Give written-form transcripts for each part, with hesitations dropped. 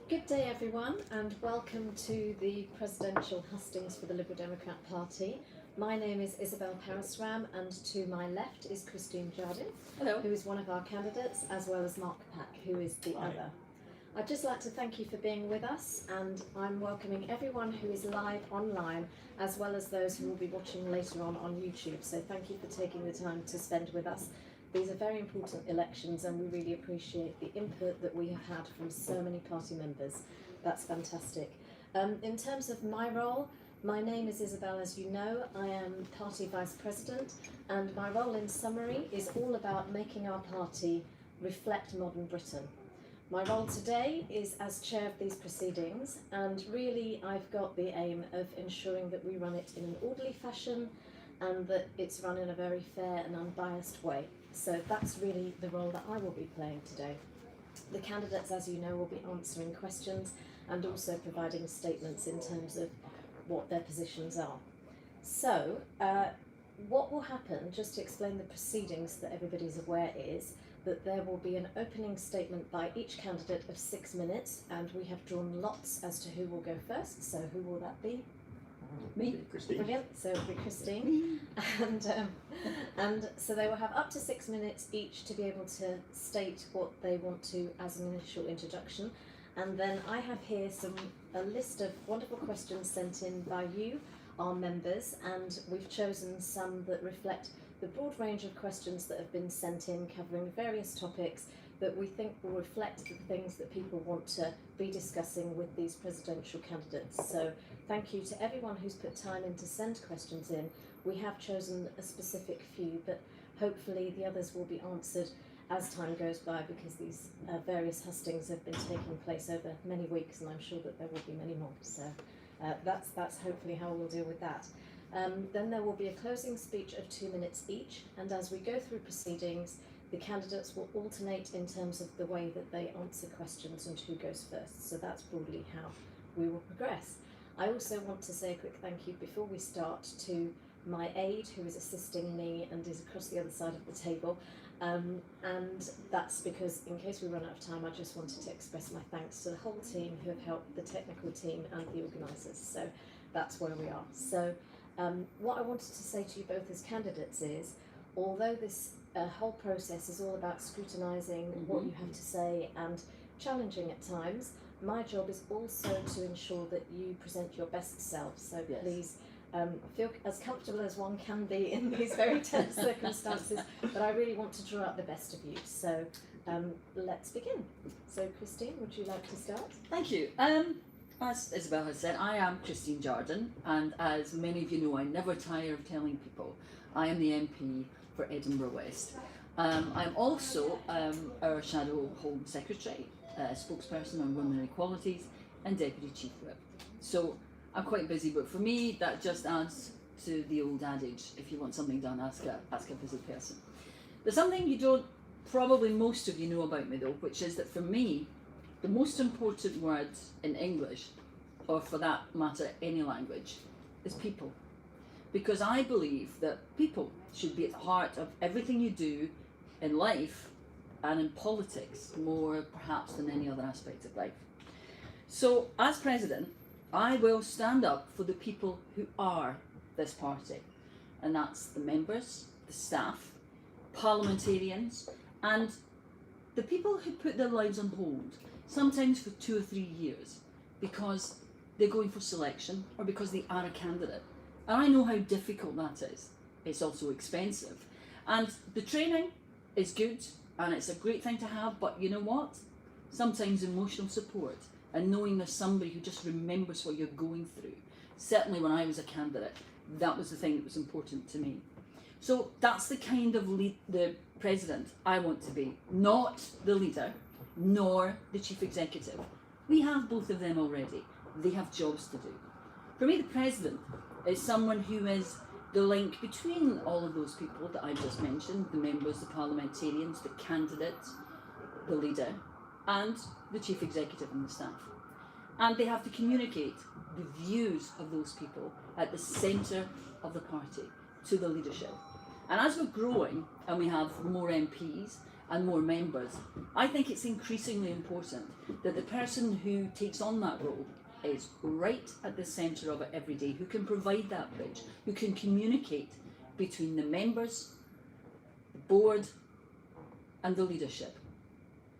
Good day everyone, and welcome to the presidential hustings for the Liberal Democrat Party. My name is Isabel Parasram, and to my left is Christine Jardin, Hello. who is one of our candidates, as well as Mark Pack, who is the other. I'd just like to thank you for being with us, and I'm welcoming everyone who is live online, as well as those who will be watching later on YouTube. So thank you for taking the time to spend with us. These are very important elections, and we really appreciate the input that we have had from so many party members. That's fantastic. In terms of my role, my name is Isabel, as you know. I am party vice president, and my role in summary is all about making our party reflect modern Britain. My role today is as chair of these proceedings, and really I've got the aim of ensuring that we run it in an orderly fashion and that it's run in a very fair and unbiased way. So that's really the role that I will be playing today. The candidates, as you know, will be answering questions and also providing statements in terms of what their positions are. So what will happen, just to explain the proceedings so that everybody's aware, is that there will be an opening statement by each candidate of 6 minutes, and we have drawn lots as to who will go first. So who will that be? Me. Christine. Brilliant. So it'll be Christine, and so they will have up to 6 minutes each to be able to state what they want to as an initial introduction, and then I have here a list of wonderful questions sent in by you, our members, and we've chosen some that reflect the broad range of questions that have been sent in, covering various topics that we think will reflect the things that people want to be discussing with these presidential candidates. So thank you to everyone who's put time in to send questions in. We have chosen a specific few, but hopefully the others will be answered as time goes by, because these various hustings have been taking place over many weeks, and I'm sure that there will be many more. So that's hopefully how we'll deal with that. Then there will be a closing speech of 2 minutes each, and as we go through proceedings, the candidates will alternate in terms of the way that they answer questions and who goes first. So that's broadly how we will progress. I also want to say a quick thank you before we start to my aide, who is assisting me and is across the other side of the table. And that's because, in case we run out of time, I just wanted to express my thanks to the whole team who have helped, the technical team and the organisers. So that's where we are. So what I wanted to say to you both as candidates is, although this whole process is all about scrutinising what you have to say and challenging at times, my job is also to ensure that you present your best self. So Yes. please feel as comfortable as one can be in these very tense circumstances, but I really want to draw out the best of you. So let's begin. So Christine, would you like to start? Thank you. As Isabel has said, I am Christine Jardin, and as many of you know, I never tire of telling people I am the MP for Edinburgh West. I'm also our Shadow Home Secretary, spokesperson on women equalities, and Deputy Chief Whip. So I'm quite busy, but for me that just adds to the old adage, if you want something done, ask a busy person. There's something you don't, probably most of you know about me though, which is that for me, the most important word in English, or for that matter any language, is people. Because I believe that people should be at the heart of everything you do in life and in politics, more perhaps than any other aspect of life. So as president, I will stand up for the people who are this party, and that's the members, the staff, parliamentarians, and the people who put their lives on hold, sometimes for 2 or 3 years, because they're going for selection or because they are a candidate. And I know how difficult that is. It's also expensive. And the training is good and it's a great thing to have, but you know what? Sometimes emotional support and knowing there's somebody who just remembers what you're going through. Certainly when I was a candidate, that was the thing that was important to me. So that's the kind of the president I want to be. Not the leader, nor the chief executive. We have both of them already. They have jobs to do. For me, the president is someone who is the link between all of those people that I just mentioned, the members, the parliamentarians, the candidate, the leader, and the chief executive and the staff. And they have to communicate the views of those people at the centre of the party to the leadership. And as we're growing and we have more MPs and more members, I think it's increasingly important that the person who takes on that role is right at the centre of it every day, who can provide that bridge, who can communicate between the members, the board, and the leadership,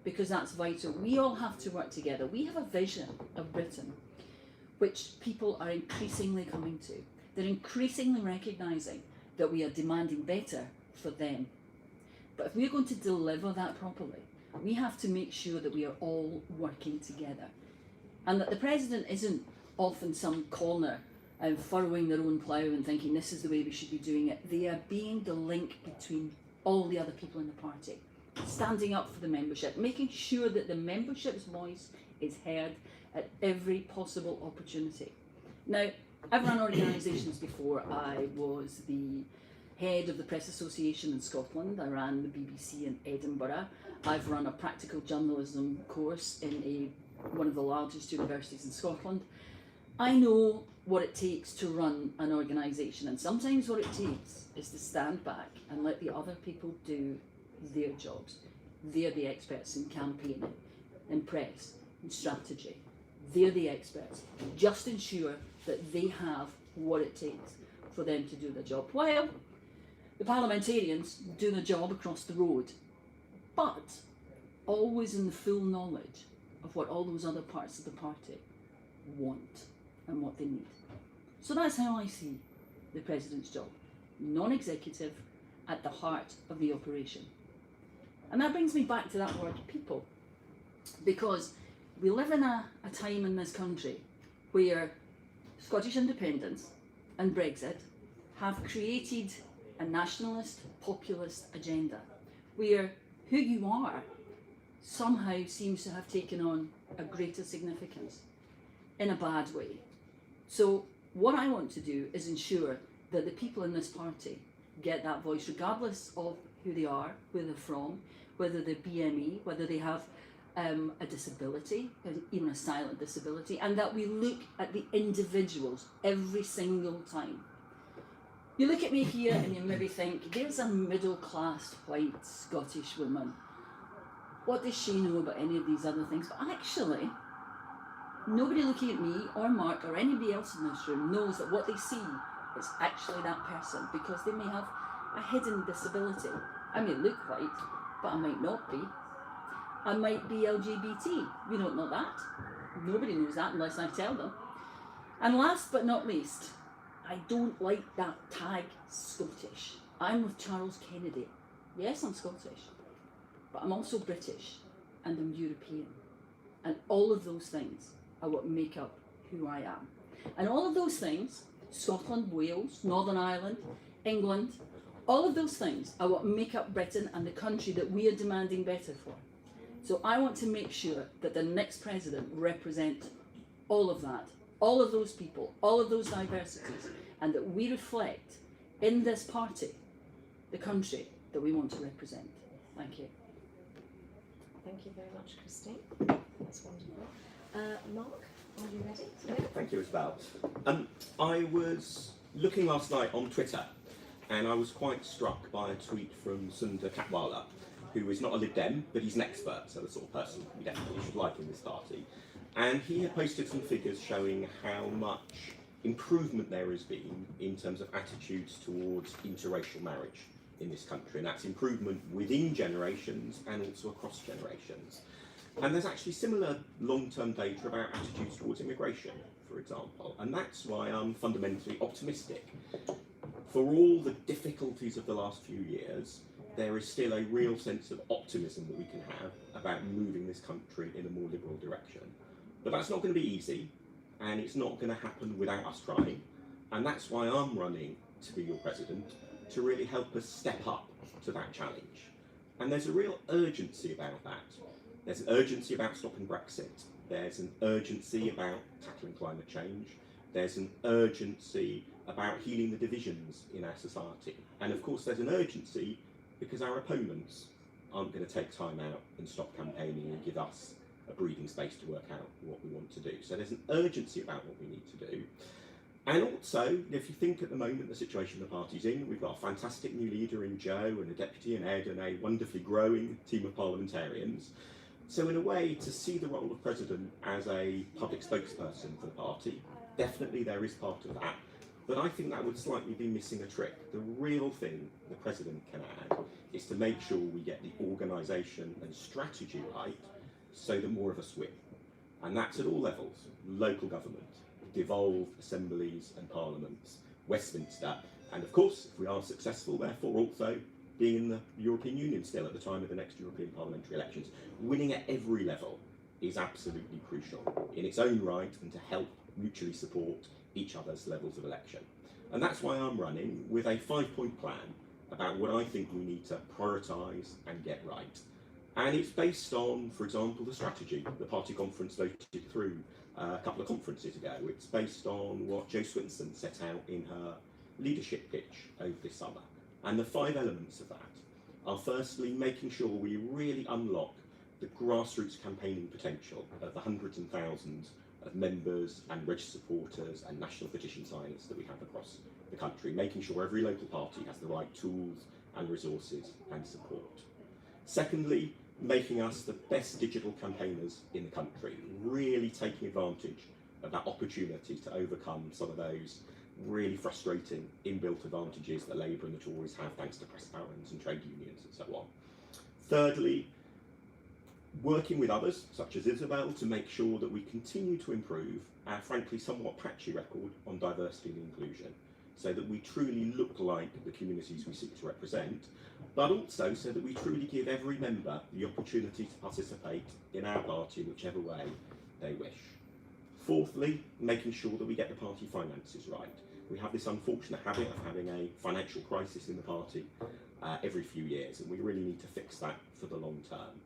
because that's vital. We all have to work together. We have a vision of Britain which people are increasingly coming to. They're increasingly recognising that we are demanding better for them. But if we're going to deliver that properly, we have to make sure that we are all working together, and that the President isn't off in some corner and furrowing their own plough and thinking this is the way we should be doing it. They are being the link between all the other people in the party, standing up for the membership, making sure that the membership's voice is heard at every possible opportunity. Now, I've run organisations before. I was the head of the Press Association in Scotland. I ran the BBC in Edinburgh. I've run a practical journalism course in one of the largest universities in Scotland. I know what it takes to run an organisation, and sometimes what it takes is to stand back and let the other people do their jobs. They're the experts in campaigning, in press, in strategy. They're the experts. Just ensure that they have what it takes for them to do the job, while the parliamentarians do the job across the road, but always in the full knowledge of what all those other parts of the party want and what they need. So that's how I see the President's job. Non-executive, at the heart of the operation. And that brings me back to that word people, because we live in a time in this country where Scottish independence and Brexit have created a nationalist, populist agenda, where who you are somehow seems to have taken on a greater significance in a bad way. So what I want to do is ensure that the people in this party get that voice, regardless of who they are, where they're from, whether they're BME, whether they have a disability, even a silent disability, and that we look at the individuals every single time. You look at me here and you maybe think, there's a middle-class white Scottish woman. What does she know about any of these other things? But actually, nobody looking at me or Mark or anybody else in this room knows that what they see is actually that person, because they may have a hidden disability. I may look white, but I might not be. I might be LGBT. We don't know that. Nobody knows that unless I tell them. And last but not least, I don't like that tag Scottish. I'm with Charles Kennedy. Yes, I'm Scottish, but I'm also British and I'm European. And all of those things are what make up who I am. And all of those things, Scotland, Wales, Northern Ireland, England, all of those things are what make up Britain and the country that we are demanding better for. So I want to make sure that the next president represents all of that, all of those people, all of those diversities, and that we reflect in this party the country that we want to represent. Thank you. Thank you very much, Christine. That's wonderful. Mark, are you ready? Yeah, thank you, Isabel. I was looking last night on Twitter, and I was quite struck by a tweet from Sundar Katwala, who is not a Lib Dem, but he's an expert, so the sort of person we definitely should like in this party. And he had posted some figures showing how much improvement there has been in terms of attitudes towards interracial marriage in this country, and that's improvement within generations and also across generations. And there's actually similar long-term data about attitudes towards immigration, for example, and that's why I'm fundamentally optimistic. For all the difficulties of the last few years, there is still a real sense of optimism that we can have about moving this country in a more liberal direction. But that's not going to be easy, and it's not going to happen without us trying, and that's why I'm running to be your president, to really help us step up to that challenge. And there's a real urgency about that. There's an urgency about stopping Brexit. There's an urgency about tackling climate change. There's an urgency about healing the divisions in our society. And of course there's an urgency because our opponents aren't going to take time out and stop campaigning and give us a breathing space to work out what we want to do. So there's an urgency about what we need to do. And also, if you think at the moment the situation the party's in, we've got a fantastic new leader in Joe and a deputy in Ed and a wonderfully growing team of parliamentarians. So in a way, to see the role of president as a public spokesperson for the party, definitely there is part of that. But I think that would slightly be missing a trick. The real thing the president can add is to make sure we get the organisation and strategy right so that more of us win. And that's at all levels: local government, devolved assemblies and parliaments, Westminster, and of course, if we are successful, therefore also being in the European Union still at the time of the next European parliamentary elections. Winning at every level is absolutely crucial in its own right and to help mutually support each other's levels of election. And that's why I'm running with a 5-point plan about what I think we need to prioritise and get right. And it's based on, for example, the strategy the party conference voted through a couple of conferences ago. It's based on what Jo Swinson set out in her leadership pitch over this summer. And the 5 elements of that are firstly making sure we really unlock the grassroots campaigning potential of the hundreds and thousands of members and registered supporters and national petition signers that we have across the country, making sure every local party has the right tools and resources and support. Secondly, making us the best digital campaigners in the country, really taking advantage of that opportunity to overcome some of those really frustrating inbuilt advantages that Labour and the Tories have thanks to press barons and trade unions and so on. Thirdly, working with others, such as Isabel, to make sure that we continue to improve our frankly somewhat patchy record on diversity and inclusion, so that we truly look like the communities we seek to represent, but also so that we truly give every member the opportunity to participate in our party in whichever way they wish. Fourthly, making sure that we get the party finances right. We have this unfortunate habit of having a financial crisis in the party every few years, and we really need to fix that for the long term.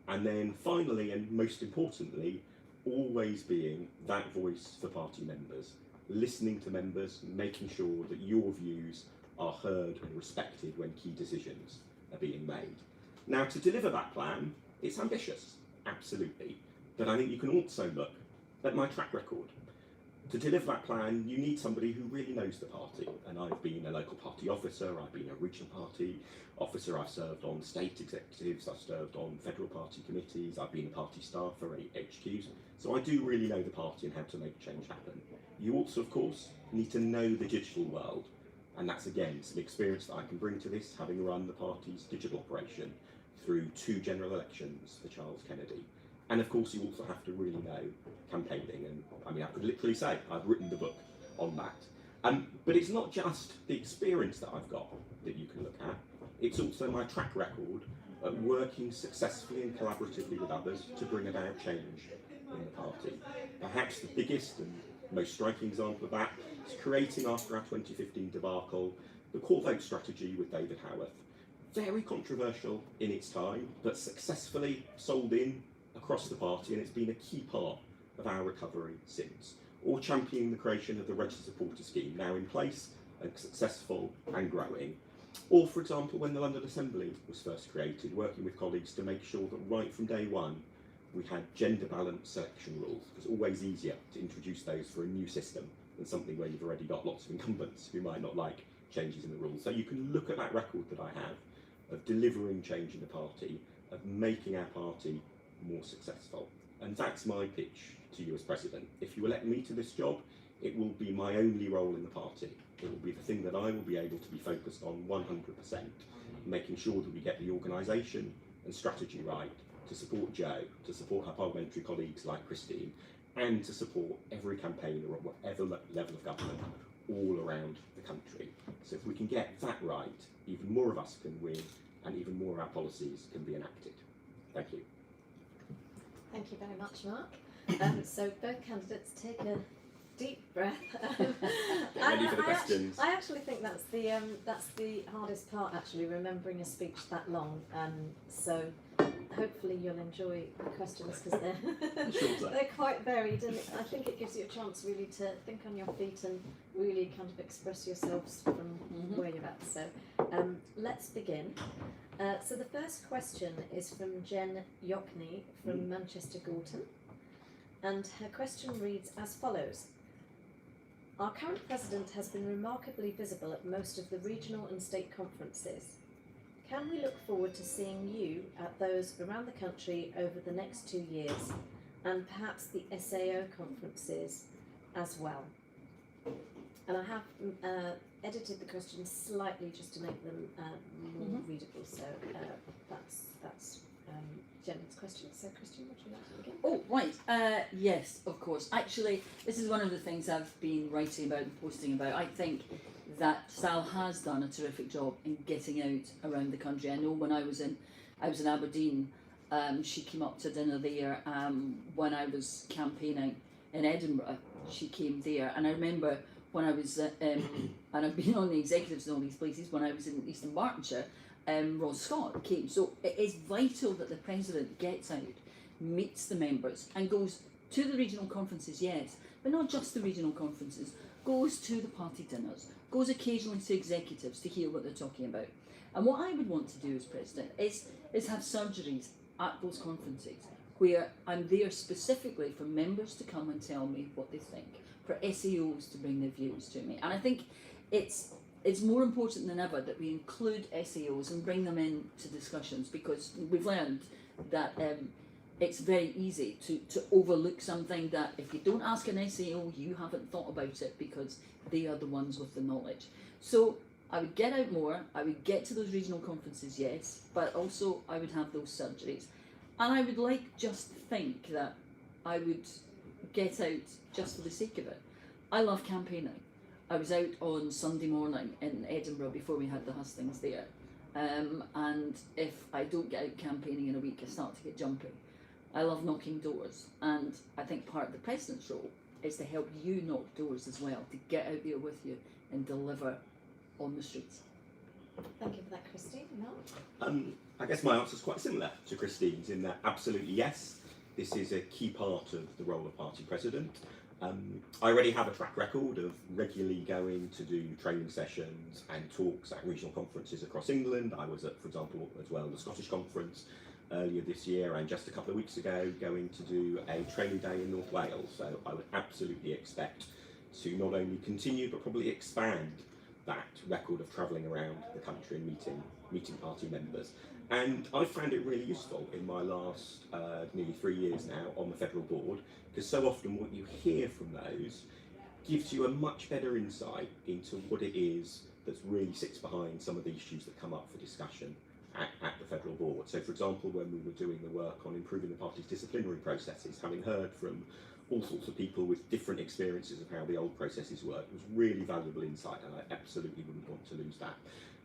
And then finally, and most importantly, always being that voice for party members, listening to members, making sure that your views are heard and respected when key decisions are being made. Now, to deliver that plan, it's ambitious, absolutely, but I think you can also look at my track record. To deliver that plan, you need somebody who really knows the party, and I've been a local party officer, I've been a regional party officer, I've served on state executives, I've served on federal party committees, I've been a party staffer at HQs, so I do really know the party and how to make change happen. You also, of course, need to know the digital world, and that's again some experience that I can bring to this, having run the party's digital operation through 2 general elections for Charles Kennedy. And of course, you also have to really know campaigning, and I mean, I could literally say I've written the book on that. But it's not just the experience that I've got that you can look at, it's also my track record at working successfully and collaboratively with others to bring about change in the party. Perhaps the biggest and most striking example of that is creating, after our 2015 debacle, the core vote strategy with David Howarth. Very controversial in its time, but successfully sold in across the party, and it's been a key part of our recovery since. Or championing the creation of the registered supporter scheme, now in place and successful and growing. Or, for example, when the London Assembly was first created, working with colleagues to make sure that right from day one we had gender balanced selection rules. It's always easier to introduce those for a new system than something where you've already got lots of incumbents who might not like changes in the rules. So you can look at that record that I have of delivering change in the party, of making our party more successful. And that's my pitch to you as president. If you elect me to this job, it will be my only role in the party. It will be the thing that I will be able to be focused on 100%, making sure that we get the organisation and strategy right to support Jo, to support her parliamentary colleagues like Christine, and to support every campaigner at whatever level of government all around the country. So if we can get that right, even more of us can win, and even more of our policies can be enacted. Thank you. Thank you very much, Mark. So both candidates take a deep breath. Ready for the questions. I actually think that's the hardest part, actually, remembering a speech that long. So hopefully you'll enjoy the questions because they're quite varied, and I think it gives you a chance really to think on your feet and really kind of express yourselves from where you're at. So let's begin. So the first question is from Jen Yockney from Manchester Gorton, and her question reads as follows. Our current president has been remarkably visible at most of the regional and state conferences. Can we look forward to seeing you at those around the country over the next 2 years, and perhaps the SAO conferences as well? And I have edited the questions slightly just to make them more readable. So that's Jen's question. So Christian, would you like to begin? Oh, right. Yes, of course. Actually, this is one of the things I've been writing about and posting about. I think that Sal has done a terrific job in getting out around the country. I know when I was in Aberdeen, she came up to dinner there. When I was campaigning in Edinburgh, she came there, and I remember when I was, and I've been on the executives in all these places, when I was in Eastern Bartonshire, Ross Scott came. So it is vital that the president gets out, meets the members, and goes to the regional conferences, yes, but not just the regional conferences, goes to the party dinners, goes occasionally to executives to hear what they're talking about. And what I would want to do as president is have surgeries at those conferences where I'm there specifically for members to come and tell me what they think, for SEOs to bring their views to me. And I think it's more important than ever that we include SEOs and bring them into discussions, because we've learned that it's very easy to overlook something that if you don't ask an SEO, you haven't thought about it, because they are the ones with the knowledge. So I would get out more, I would get to those regional conferences, yes, but also I would have those surgeries. And I would just think that I would get out just for the sake of it. I love campaigning. I was out on Sunday morning in Edinburgh before we had the Hustings there. And if I don't get out campaigning in a week, I start to get jumpy. I love knocking doors. And I think part of the president's role is to help you knock doors as well, to get out there with you and deliver on the streets. Thank you for that, Christine. Mark? I guess my answer is quite similar to Christine's, in that absolutely yes, this is a key part of the role of party president. I already have a track record of regularly going to do training sessions and talks at regional conferences across England. I was at, for example, as well, the Scottish Conference earlier this year, and just a couple of weeks ago going to do a training day in North Wales. So I would absolutely expect to not only continue but probably expand that record of travelling around the country and meeting party members. And I found it really useful in my last nearly 3 years now on the federal board, because so often what you hear from those gives you a much better insight into what it is that really sits behind some of the issues that come up for discussion at the federal board. So for example, when we were doing the work on improving the party's disciplinary processes, having heard from all sorts of people with different experiences of how the old processes work, was really valuable insight, and I absolutely wouldn't want to lose that.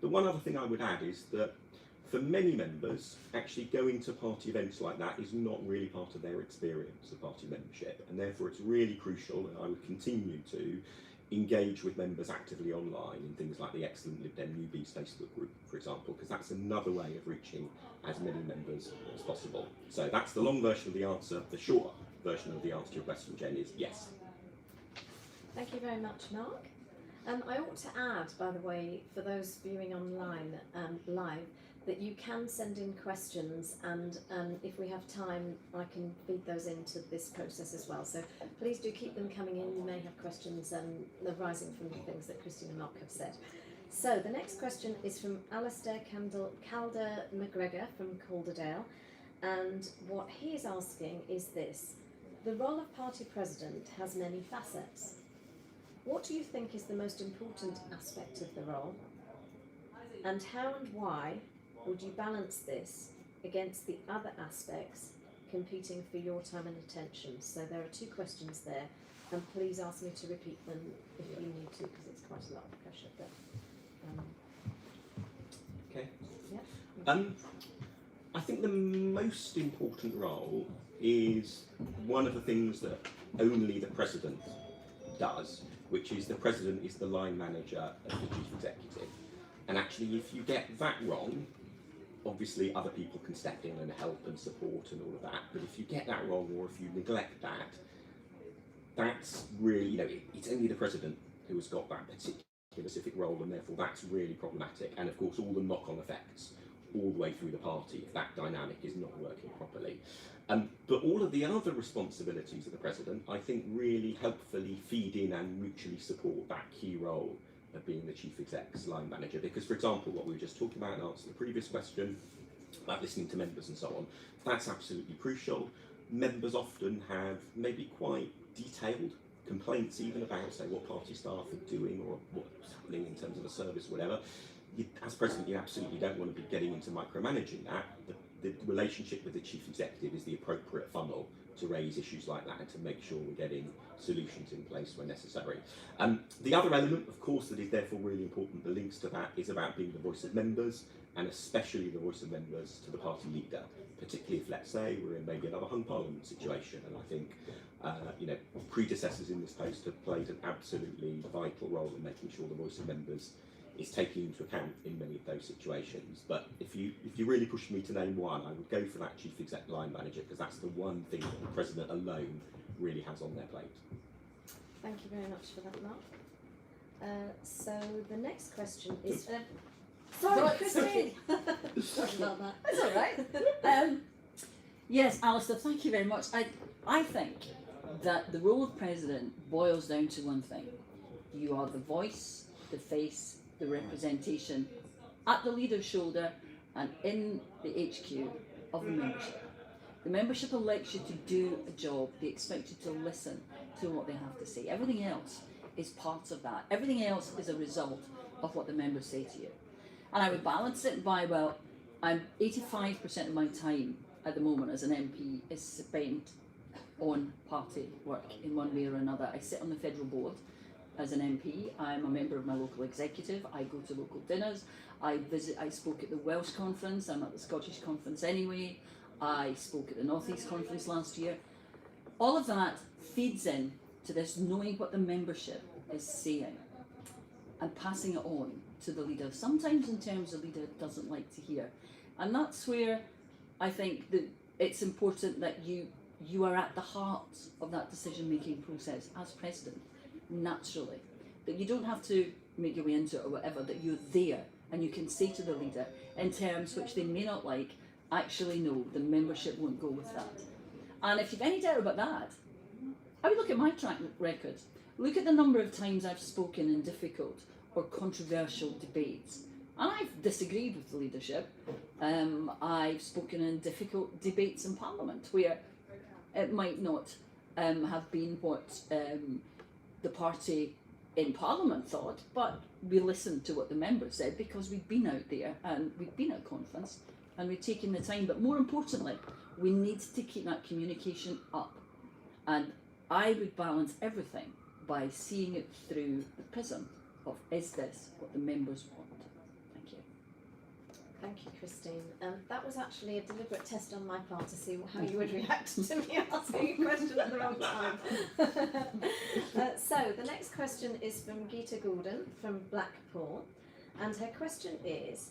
The one other thing I would add is that for many members, actually going to party events like that is not really part of their experience of party membership, and therefore it's really crucial, and I would continue to engage with members actively online in things like the excellent Lib Dem Newbies Facebook group, for example, because that's another way of reaching as many members as possible. So that's the long version of the answer. The short version of the answer to your question, Jen, is yes. Thank you very much, Mark. I ought to add, by the way, for those viewing online live, that you can send in questions, and if we have time I can feed those into this process as well. So please do keep them coming in. You may have questions arising from the things that Christine and Mark have said. So the next question is from Alistair Calder McGregor from Calderdale, and what he is asking is this: the role of party president has many facets. What do you think is the most important aspect of the role, and how and why would you balance this against the other aspects competing for your time and attention? So there are 2 questions there, and please ask me to repeat them if you need to, because it's quite a lot of pressure. But, Okay. yeah. I think the most important role is one of the things that only the president does, which is the president is the line manager of the chief executive. And actually, if you get that wrong, obviously other people can step in and help and support and all of that. But if you get that wrong, or if you neglect that, that's really, it's only the president who has got that particular specific role, and therefore that's really problematic. And of course, all the knock-on effects all the way through the party if that dynamic is not working properly. But all of the other responsibilities of the president, I think, really helpfully feed in and mutually support that key role of being the chief exec's line manager. Because, for example, what we were just talking about in answer to the previous question about listening to members and so on, that's absolutely crucial. Members often have maybe quite detailed complaints even about, say, what party staff are doing or what's happening in terms of a service or whatever. As president, you absolutely don't want to be getting into micromanaging that. The relationship with the chief executive is the appropriate funnel to raise issues like that and to make sure we're getting solutions in place where necessary. The other element, of course, that is therefore really important, the links to that, is about being the voice of members, and especially the voice of members to the party leader, particularly if, let's say, we're in maybe another hung parliament situation. And I think predecessors in this post have played an absolutely vital role in making sure the voice of members is taken into account in many of those situations. But if you really push me to name one, I would go for that chief exec line manager, because that's the one thing that the president alone really has on their plate. Thank you very much for that, Mark. So the next question is... sorry, Christine! Sorry about that. That's all right. Yes, Alistair, thank you very much. I think that the role of president boils down to one thing. You are the voice, the face, the representation at the leader's shoulder and in the HQ of the membership. The membership elects you to do a job. They expect you to listen to what they have to say. Everything else is part of that. Everything else is a result of what the members say to you. And I would balance it by, well, I'm 85% of my time at the moment as an MP is spent on party work in one way or another. I sit on the federal board as an MP. I'm a member of my local executive. I go to local dinners. I spoke at the Welsh conference. I'm at the Scottish conference anyway. I spoke at the North East conference last year. All of that feeds in to this knowing what the membership is saying and passing it on to the leader, sometimes in terms the leader doesn't like to hear. And that's where I think that it's important that you are at the heart of that decision-making process as president, naturally. That you don't have to make your way into it or whatever, that you're there and you can say to the leader in terms which they may not like, actually no, the membership won't go with that. And if you've any doubt about that, I would look at my track record. Look at the number of times I've spoken in difficult or controversial debates. And I've disagreed with the leadership. I've spoken in difficult debates in Parliament where it might not have been what the party in Parliament thought, but we listened to what the members said because we'd been out there and we'd been at a conference and we'd taken the time. But more importantly, we need to keep that communication up. And I would balance everything by seeing it through the prism of, is this what the members want? Thank you. Thank you, Christine. That was actually a deliberate test on my part to see how you would react to me asking a question at the wrong time. So the next question is from Geeta Gordon from Blackpool, and her question is,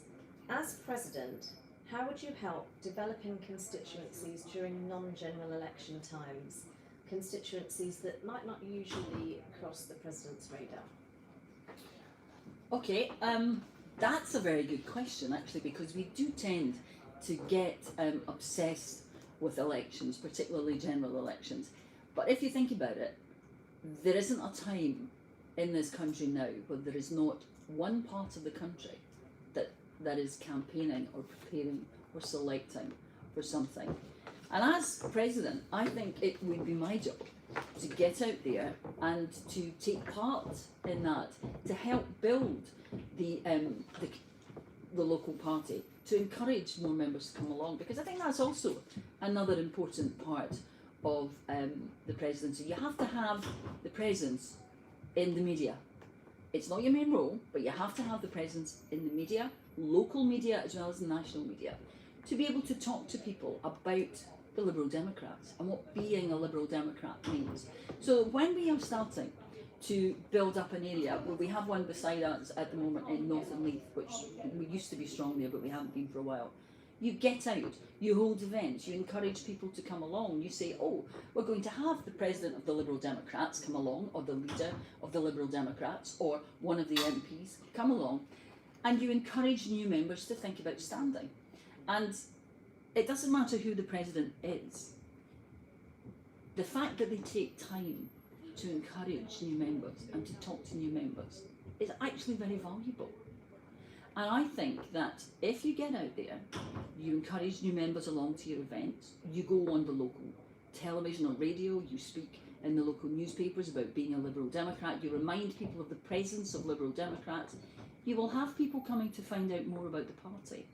as president, how would you help developing constituencies during non-general election times? Constituencies that might not usually cross the president's radar. Okay, that's a very good question actually, because we do tend to get obsessed with elections, particularly general elections. But if you think about it, there isn't a time in this country now where there is not one part of the country that is campaigning or preparing or selecting for something. And as president, I think it would be my job to get out there and to take part in that, to help build the local party, to encourage more members to come along, because I think that's also another important part of the presidency. You have to have the presence in the media. It's not your main role, but you have to have the presence in the media, local media as well as the national media, to be able to talk to people about the Liberal Democrats and what being a Liberal Democrat means. So when we are starting to build up an area where we have one beside us at the moment in Northern Leith, which we used to be strong there but we haven't been for a while, you get out, you hold events, you encourage people to come along, you say, oh, we're going to have the President of the Liberal Democrats come along, or the leader of the Liberal Democrats, or one of the MPs come along, and you encourage new members to think about standing. And it doesn't matter who the president is. The fact that they take time to encourage new members and to talk to new members is actually very valuable. And I think that if you get out there, you encourage new members along to your events, you go on the local television or radio, you speak in the local newspapers about being a Liberal Democrat, you remind people of the presence of Liberal Democrats, you will have people coming to find out more about the party.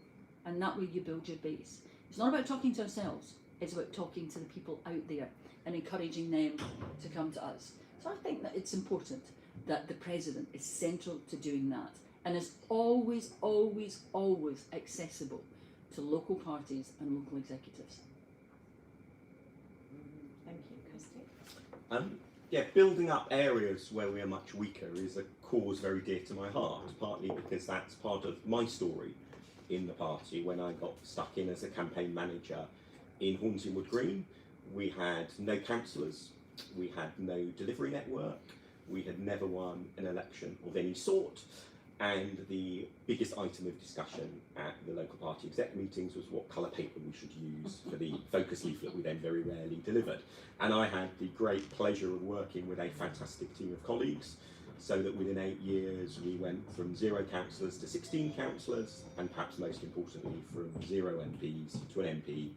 And that way you build your base. It's not about talking to ourselves, it's about talking to the people out there and encouraging them to come to us. So I think that it's important that the president is central to doing that and is always, always, always accessible to local parties and local executives. Thank you, Kirsty. Yeah, building up areas where we are much weaker is a cause very dear to my heart, partly because that's part of my story in the party. When I got stuck in as a campaign manager in Hornsey Wood Green, we had no councillors, we had no delivery network, we had never won an election of any sort, and the biggest item of discussion at the local party exec meetings was what colour paper we should use for the focus leaflet we then very rarely delivered. And I had the great pleasure of working with a fantastic team of colleagues, so that within 8 years we went from 0 councillors to 16 councillors, and perhaps most importantly from 0 MPs to an MP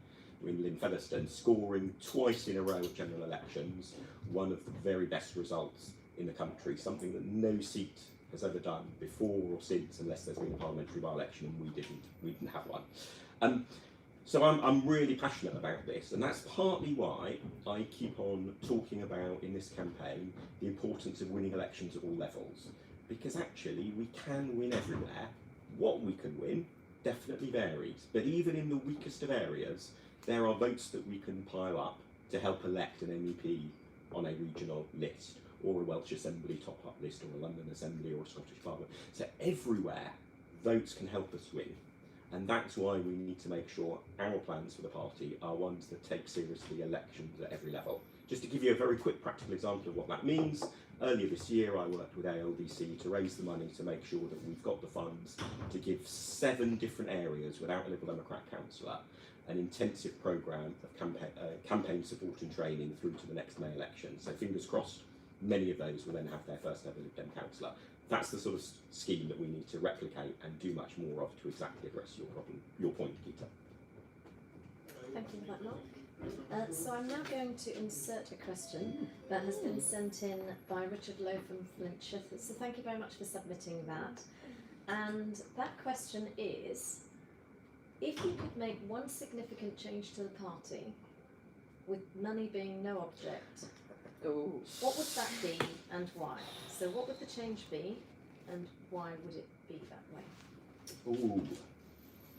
in Lynn Featherstone, scoring twice in a row at general elections, one of the very best results in the country, something that no seat has ever done before or since, unless there's been a parliamentary by-election, and we didn't have one. So I'm really passionate about this, and that's partly why I keep on talking about in this campaign the importance of winning elections at all levels, because actually we can win everywhere. What we can win definitely varies, but even in the weakest of areas, there are votes that we can pile up to help elect an MEP on a regional list, or a Welsh Assembly top-up list, or a London Assembly, or a Scottish Parliament. So everywhere, votes can help us win. And that's why we need to make sure our plans for the party are ones that take seriously elections at every level. Just to give you a very quick practical example of what that means, earlier this year I worked with ALDC to raise the money to make sure that we've got the funds to give 7 different areas without a Liberal Democrat councillor an intensive programme of campaign support and training through to the next May election. So fingers crossed, many of those will then have their first ever Lib Dem councillor. That's the sort of scheme that we need to replicate and do much more of to exactly address your problem, your point, Gita. Thank you for that, Mark. So I'm now going to insert a question that has been sent in by Richard Lowe from Flintshire. So thank you very much for submitting that. And that question is, if you could make one significant change to the party, with money being no object, what would that be and why? So what would the change be and why would it be that way? Ooh,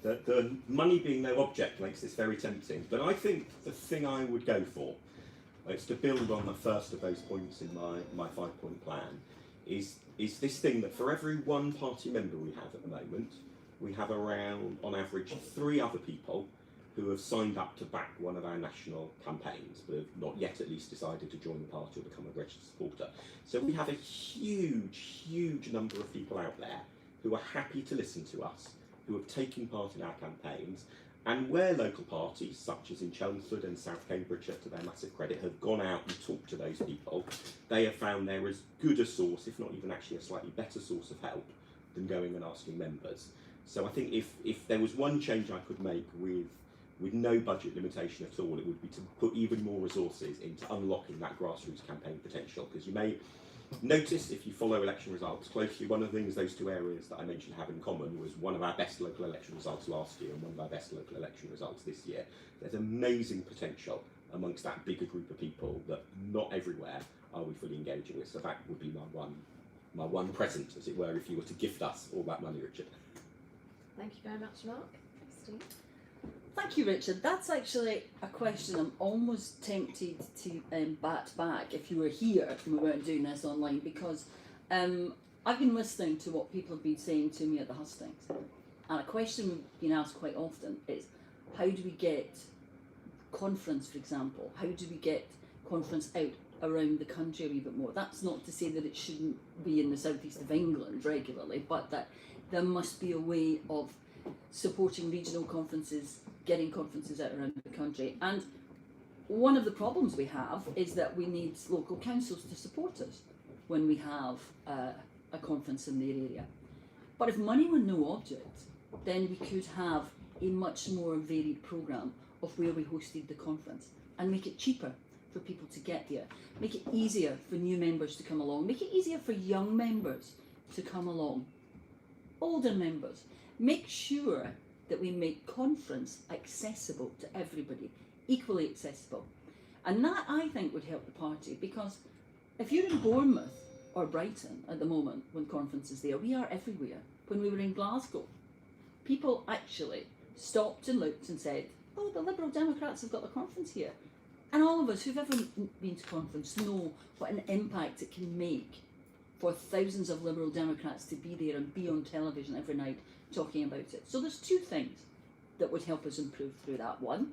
the money being no object makes this very tempting, but I think the thing I would go for, it's to build on the first of those points in my 5-point plan, is this thing that for every one party member we have at the moment, we have around, on average, 3 other people who have signed up to back one of our national campaigns, but have not yet at least decided to join the party or become a registered supporter. So we have a huge, huge number of people out there who are happy to listen to us, who have taken part in our campaigns, and where local parties, such as in Chelmsford and South Cambridgeshire, to their massive credit, have gone out and talked to those people, they have found they're as good a source, if not even actually a slightly better source of help, than going and asking members. So I think if there was one change I could make with no budget limitation at all, it would be to put even more resources into unlocking that grassroots campaign potential. Because you may notice, if you follow election results closely, one of the things those 2 areas that I mentioned have in common was one of our best local election results last year and one of our best local election results this year. There's amazing potential amongst that bigger group of people that not everywhere are we fully engaging with. So that would be my one present, as it were, if you were to gift us all that money, Richard. Thank you very much, Mark. Steve? Thank you, Richard. That's actually a question I'm almost tempted to bat back if you were here and we weren't doing this online, because I've been listening to what people have been saying to me at the Hustings, and a question we've been asked quite often is, how do we get conference, for example, how do we get conference out around the country a wee bit more? That's not to say that it shouldn't be in the southeast of England regularly, but that there must be a way of supporting regional conferences, getting conferences out around the country. And one of the problems we have is that we need local councils to support us when we have a conference in their area. But if money were no object, then we could have a much more varied programme of where we hosted the conference and make it cheaper for people to get there, make it easier for new members to come along, make it easier for young members to come along, older members. Make sure that we make conference accessible to everybody, equally accessible. And that, I think, would help the party, because if you're in Bournemouth or Brighton at the moment when conference is there, we are everywhere. When we were in Glasgow, people actually stopped and looked and said, oh, the Liberal Democrats have got a conference here. And all of us who've ever been to conference know what an impact it can make for thousands of Liberal Democrats to be there and be on television every night talking about it. So there's two things that would help us improve through that. One,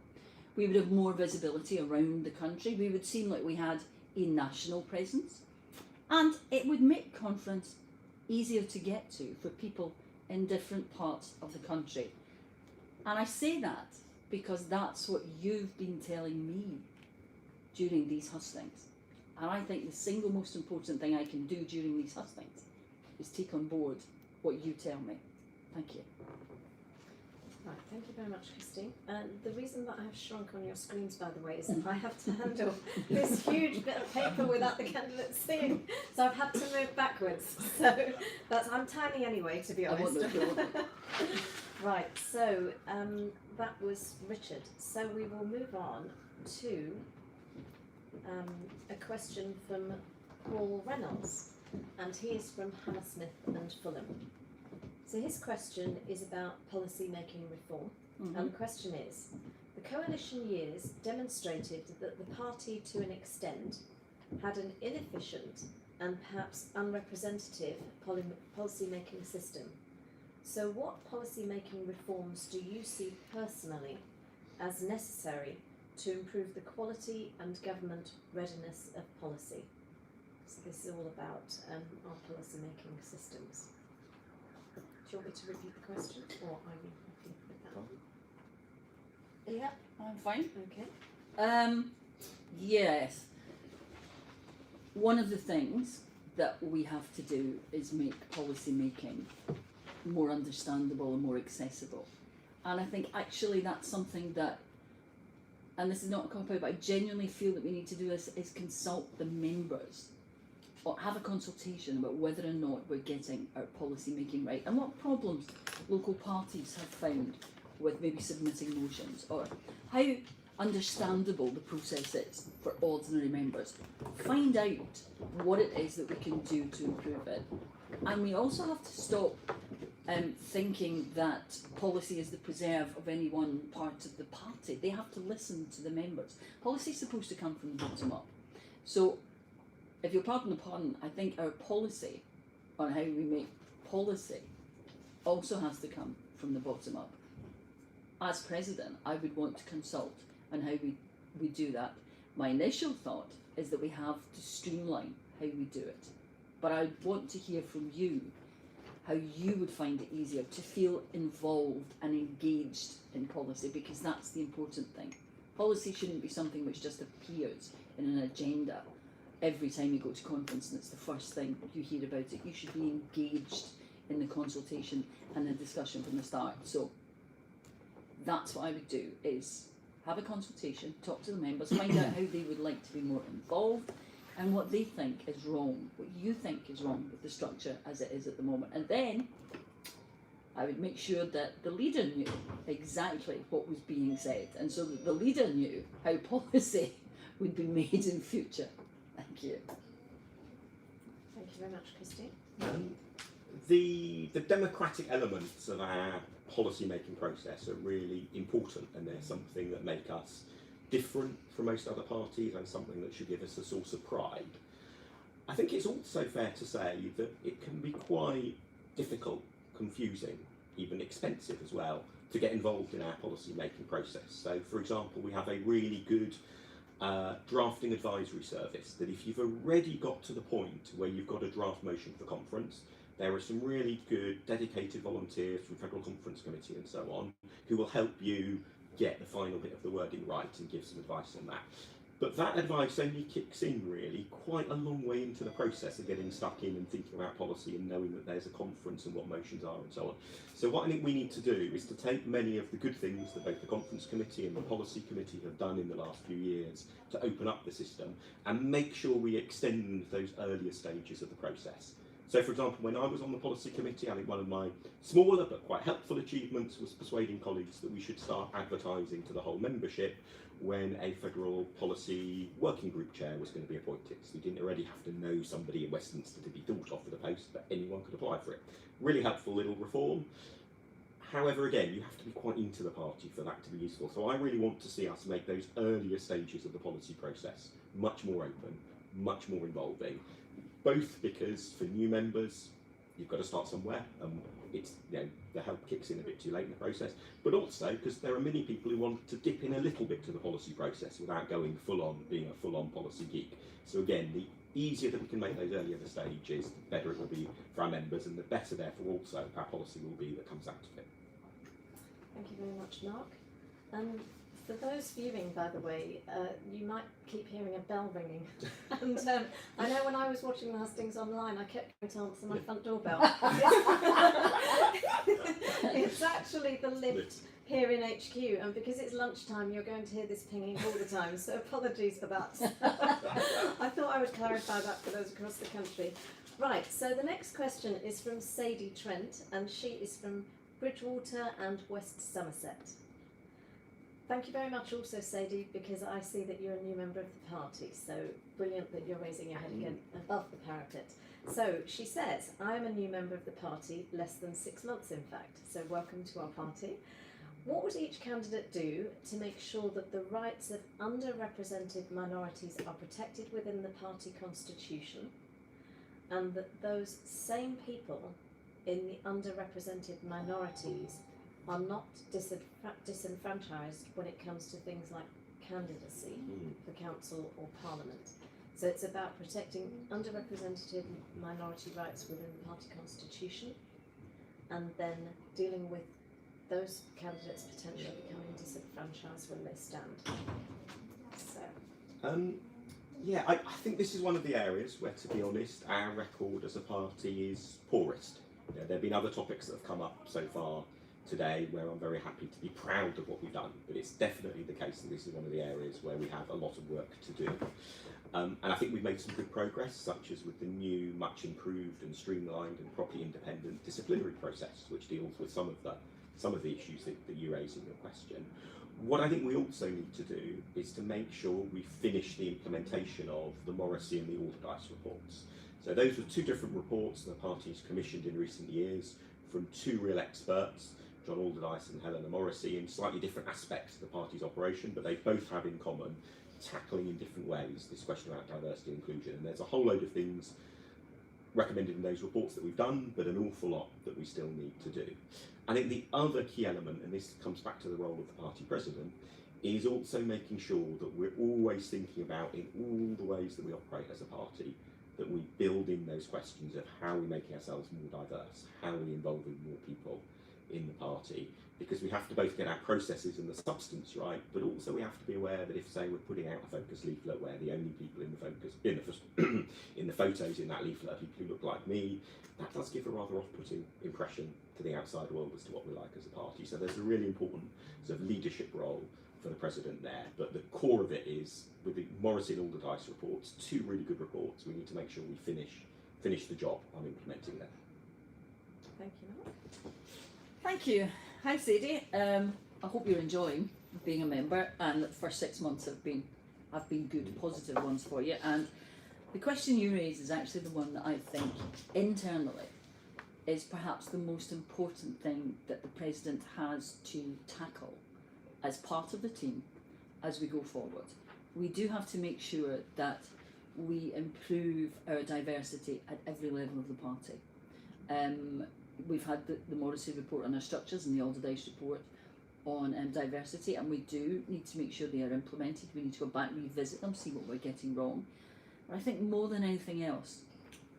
we would have more visibility around the country. We would seem like we had a national presence. And it would make conference easier to get to for people in different parts of the country. And I say that because that's what you've been telling me during these hustings. And I think the single most important thing I can do during these hustings is take on board what you tell me. Thank you. Right, thank you very much, Christine. The reason that I have shrunk on your screens, by the way, is that I have to handle this huge bit of paper without the candidates seeing. So I've had to move backwards. So I'm tiny anyway, to be honest. Right, so that was Richard. So we will move on to a question from Paul Reynolds, and he is from Hammersmith and Fulham. So his question is about policy making reform, and the question is, the coalition years demonstrated that the party, to an extent, had an inefficient and perhaps unrepresentative policy making system. So what policy making reforms do you see personally as necessary to improve the quality and government readiness of policy? So this is all about our policy making systems. Do you want me to repeat the question, or are you happy with that? Yeah, I'm fine. Okay. Yes. One of the things that we have to do is make policy making more understandable and more accessible. And I think actually that's something that, and this is not a cop-out, but I genuinely feel that we need to do is consult the members, or have a consultation about whether or not we're getting our policy making right, and what problems local parties have found with maybe submitting motions, or how understandable the process is for ordinary members. Find out what it is that we can do to improve it. And we also have to stop thinking that policy is the preserve of any one part of the party. They have to listen to the members. Policy is supposed to come from the bottom up. So, if you'll pardon the pun, I think our policy on how we make policy also has to come from the bottom up. As president, I would want to consult on how we do that. My initial thought is that we have to streamline how we do it. But I want to hear from you how you would find it easier to feel involved and engaged in policy, because that's the important thing. Policy shouldn't be something which just appears in an agenda every time you go to conference and it's the first thing you hear about it. You should be engaged in the consultation and the discussion from the start. So that's what I would do, is have a consultation, talk to the members, find out how they would like to be more involved and what they think is wrong, what you think is wrong with the structure as it is at the moment. And then I would make sure that the leader knew exactly what was being said, and so that the leader knew how policy would be made in future. Thank you. Thank you very much, Christine. The democratic elements of our policy making process are really important, and they're something that make us different from most other parties and something that should give us a source of pride. I think it's also fair to say that it can be quite difficult, confusing, even expensive as well, to get involved in our policy making process. So, for example, we have a really good drafting advisory service that if you've already got to the point where you've got a draft motion for conference, there are some really good dedicated volunteers from Federal Conference Committee and so on who will help you get the final bit of the wording right and give some advice on that. But that advice only kicks in really quite a long way into the process of getting stuck in and thinking about policy and knowing that there's a conference and what motions are and so on. So what I think we need to do is to take many of the good things that both the Conference Committee and the Policy Committee have done in the last few years to open up the system and make sure we extend those earlier stages of the process. So for example, when I was on the Policy Committee, I think one of my smaller but quite helpful achievements was persuading colleagues that we should start advertising to the whole membership when a federal policy working group chair was going to be appointed. So we didn't already have to know somebody in Westminster to be thought of for the post, but anyone could apply for it. Really helpful little reform. However, again, you have to be quite into the party for that to be useful. So I really want to see us make those earlier stages of the policy process much more open, much more involving, both because for new members, you've got to start somewhere. It's, the help kicks in a bit too late in the process, but also because there are many people who want to dip in a little bit to the policy process without going full on, being a full on policy geek. So again, the easier that we can make those earlier the stages, the better it will be for our members, and the better therefore also our policy will be that comes out of it. Thank you very much, Mark. For those viewing, by the way, you might keep hearing a bell ringing. And I know when I was watching the Hustings online, I kept going to answer my front doorbell. It's actually the lift here in HQ, and because it's lunchtime, you're going to hear this pinging all the time, so apologies for that. I thought I would clarify that for those across the country. Right, so the next question is from Sadie Trent, and she is from Bridgewater and West Somerset. Thank you very much also, Sadie, because I see that you're a new member of the party, so brilliant that you're raising your head again above the parapet. So she says, I'm a new member of the party, less than 6 months in fact, so welcome to our party. What would each candidate do to make sure that the rights of underrepresented minorities are protected within the party constitution, and that those same people in the underrepresented minorities are not disenfranchised when it comes to things like candidacy for council or parliament? So it's about protecting underrepresented minority rights within the party constitution, and then dealing with those candidates potentially becoming disenfranchised when they stand. So. Yeah, I think this is one of the areas where, to be honest, our record as a party is poorest. There have been other topics that have come up so far today where I'm very happy to be proud of what we've done, but it's definitely the case that this is one of the areas where we have a lot of work to do. And I think we've made some good progress, such as with the new, much improved and streamlined and properly independent disciplinary process, which deals with some of the issues that you raise in your question. What I think we also need to do is to make sure we finish the implementation of the Morrissey and the Alderdice reports. So those were 2 different reports the party's commissioned in recent years from 2 real experts, John Alderdice and Helena Morrissey, in slightly different aspects of the party's operation, but they both have in common tackling in different ways this question about diversity and inclusion. And there's a whole load of things recommended in those reports that we've done, but an awful lot that we still need to do. I think the other key element, and this comes back to the role of the party president, is also making sure that we're always thinking about, in all the ways that we operate as a party, that we build in those questions of how we're making ourselves more diverse, how we're involving more people in the party, because we have to both get our processes and the substance right, but also we have to be aware that if, say, we're putting out a focus leaflet where the only people in the focus in the photos in that leaflet are people who look like me, that does give a rather off-putting impression to the outside world as to what we're like as a party. So there's a really important sort of leadership role for the president there, but the core of it is, with the Morrissey and Alderdice reports, 2 really good reports, we need to make sure we finish the job on implementing them. Thank you, Mark. Thank you. Hi, Sadie. I hope you're enjoying being a member, and the first 6 months have been good, positive ones for you. And the question you raise is actually the one that I think internally is perhaps the most important thing that the president has to tackle as part of the team as we go forward. We do have to make sure that we improve our diversity at every level of the party. We've had the Morrissey report on our structures and the Alderdice report on diversity, and we do need to make sure they are implemented. We need to go back, revisit them, see what we're getting wrong. But I think more than anything else,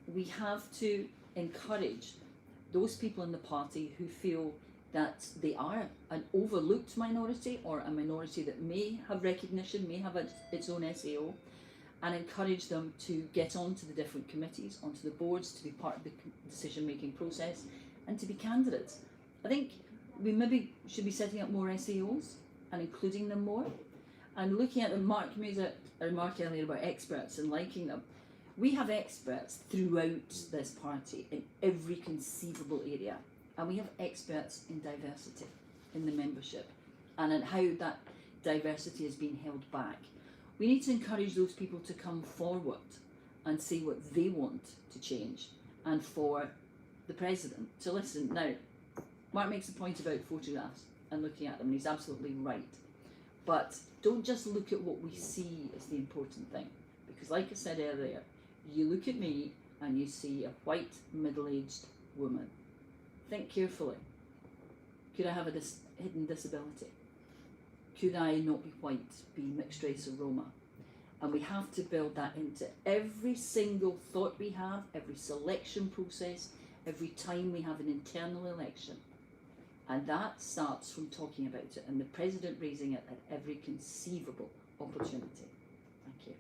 we have to encourage those people in the party who feel that they are an overlooked minority or a minority that may have recognition, may have its own SAO, and encourage them to get onto the different committees, onto the boards, to be part of the decision-making process, and to be candidates. I think we maybe should be setting up more SAOs and including them more. And looking at them, Mark made a remark earlier about experts and liking them. We have experts throughout this party in every conceivable area. And we have experts in diversity in the membership and in how that diversity is being held back. We need to encourage those people to come forward and say what they want to change, and for the president to listen. Now, Mark makes a point about photographs and looking at them, and he's absolutely right. But don't just look at what we see as the important thing, because like I said earlier, you look at me and you see a white middle-aged woman. Think carefully. Could I have a hidden disability? Could I not be white, be mixed race or Roma? And we have to build that into every single thought we have, every selection process, every time we have an internal election. And that starts from talking about it and the president raising it at every conceivable opportunity. Thank you.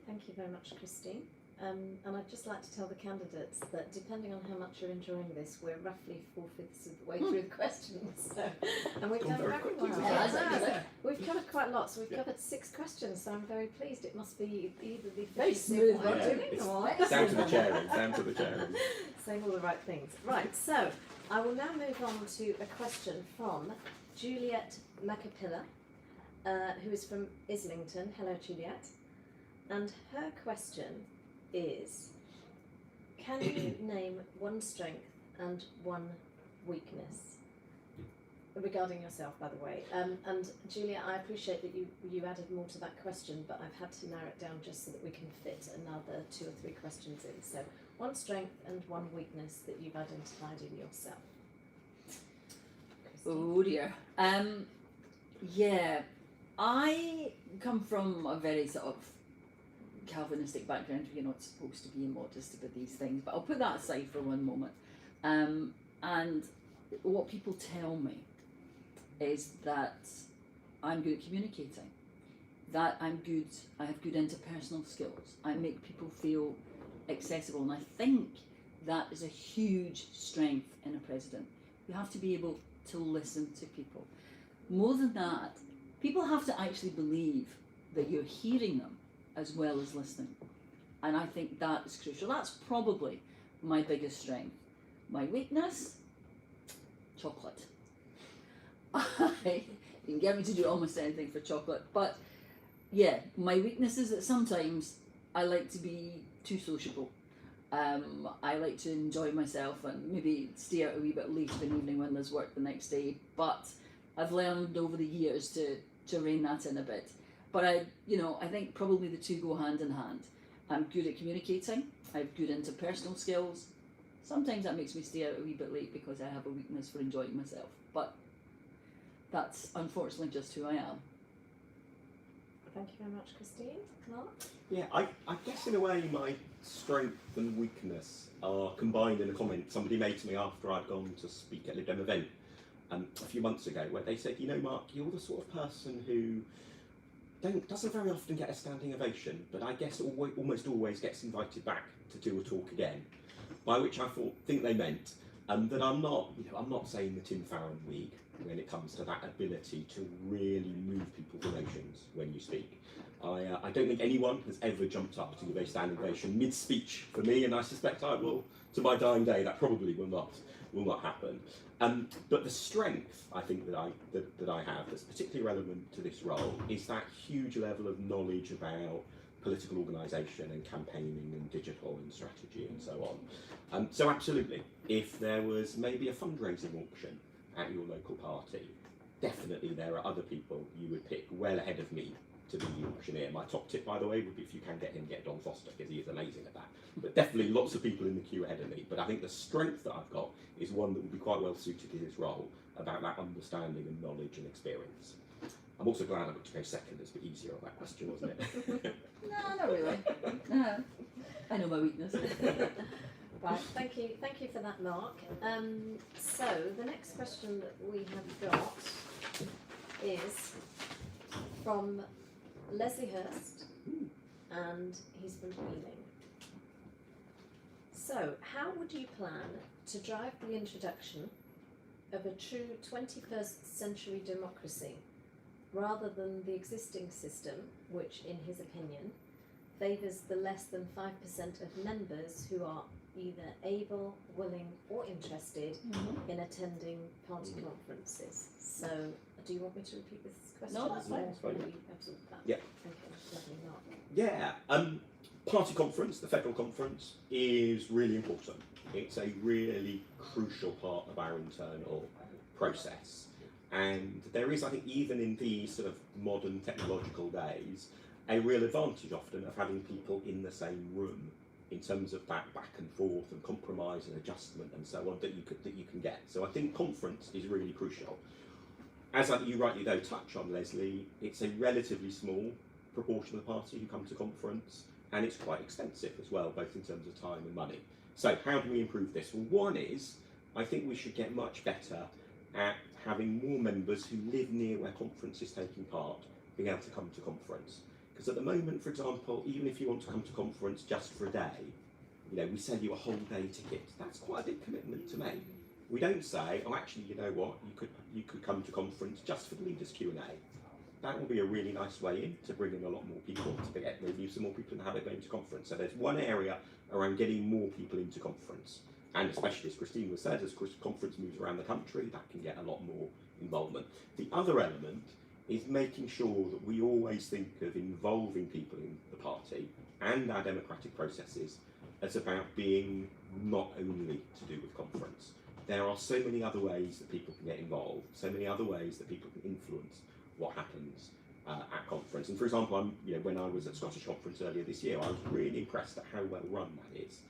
Thank you very much, Christine. And I'd just like to tell the candidates that depending on how much you're enjoying this, we're roughly 4/5 of the way through the questions. So, and we've covered very well. We've covered quite a lot. So we've covered 6 questions. So I'm very pleased. It must be either the Very efficiency of smooth, what I'm yeah. doing, or Down to the chairing, down to the chairing. saying all the right things. Right. So I will now move on to a question from Juliet Macapilla, who is from Islington. Hello, Juliet. And her question is, can you name one strength and one weakness regarding yourself, by the way? And Julia, I appreciate that you added more to that question, but I've had to narrow it down just so that we can fit another 2 or 3 questions in. So one strength and one weakness that you've identified in yourself. Oh dear. Yeah, I come from a very sort of Calvinistic background. You're not supposed to be immodest about these things, but I'll put that aside for one moment. And what people tell me is that I'm good at communicating, that I have good interpersonal skills, I make people feel accessible, and I think that is a huge strength in a president. You have to be able to listen to people. More than that, people have to actually believe that you're hearing them as well as listening. And I think that is crucial. That's probably my biggest strength. My weakness? Chocolate. You can get me to do almost anything for chocolate. But yeah, my weakness is that sometimes I like to be too sociable. I like to enjoy myself and maybe stay out a wee bit late of an evening when there's work the next day. But I've learned over the years to rein that in a bit. But I think probably the two go hand in hand. I'm good at communicating, I have good interpersonal skills. Sometimes that makes me stay out a wee bit late because I have a weakness for enjoying myself. But that's unfortunately just who I am. Thank you very much, Christine. Mark? Yeah, I guess in a way my strength and weakness are combined in a comment somebody made to me after I'd gone to speak at a Lib Dem event a few months ago, where they said, Mark, you're the sort of person who doesn't very often get a standing ovation, but I guess almost always gets invited back to do a talk again. By which I think they meant that I'm not saying the Tim Farron League when it comes to that ability to really move people's emotions when you speak. I don't think anyone has ever jumped up to give a standing ovation mid-speech for me, and I suspect I will, to my dying day, that probably will not happen. But the strength I think that I have that's particularly relevant to this role is that huge level of knowledge about political organisation and campaigning and digital and strategy and so on. So absolutely, if there was maybe a fundraising auction at your local party, definitely there are other people you would pick well ahead of me to be the auctioneer. My top tip, by the way, would be if you can get Don Foster, because he is amazing at that. But definitely lots of people in the queue ahead of me. But I think the strength that I've got is one that would be quite well suited to this role, about that understanding and knowledge and experience. I'm also glad I got to go second. It's a bit easier on that question, wasn't it? No, not really. No. I know my weakness. Right, thank you for that, Mark. So the next question that we have got is from Leslie Hurst, and he's from Ealing. So, how would you plan to drive the introduction of a true 21st century democracy, rather than the existing system, which, in his opinion, favours the less than 5% of members who are either able, willing, or interested in attending party conferences? So, do you want me to repeat this question? No, that's fine. Or will you absorb that? Yeah. Okay, lovely, Mark. Yeah, party conference, the federal conference, is really important. It's a really crucial part of our internal process. And there is, I think, even in these sort of modern technological days, a real advantage often of having people in the same room in terms of that back and forth and compromise and adjustment and so on that you can get. So I think conference is really crucial. As you rightly though touch on, Leslie, it's a relatively small proportion of the party who come to conference, and it's quite expensive as well, both in terms of time and money. So how do we improve this? Well, one is, I think we should get much better at having more members who live near where conference is taking part being able to come to conference. Because at the moment, for example, even if you want to come to conference just for a day, we sell you a whole day ticket. That's quite a big commitment to make. We don't say, oh, actually, you know what, you could come to conference just for the leaders' Q&A. That will be a really nice way in to bring in a lot more people, to get maybe some more people in the habit of going to conference. So there's one area around getting more people into conference. And especially, as Christine was said, as conference moves around the country, that can get a lot more involvement. The other element is making sure that we always think of involving people in the party and our democratic processes as about being not only to do with conference. There are so many other ways that people can get involved, so many other ways that people can influence what happens at conference. And for example, when I was at Scottish Conference earlier this year, I was really impressed at how well run that is.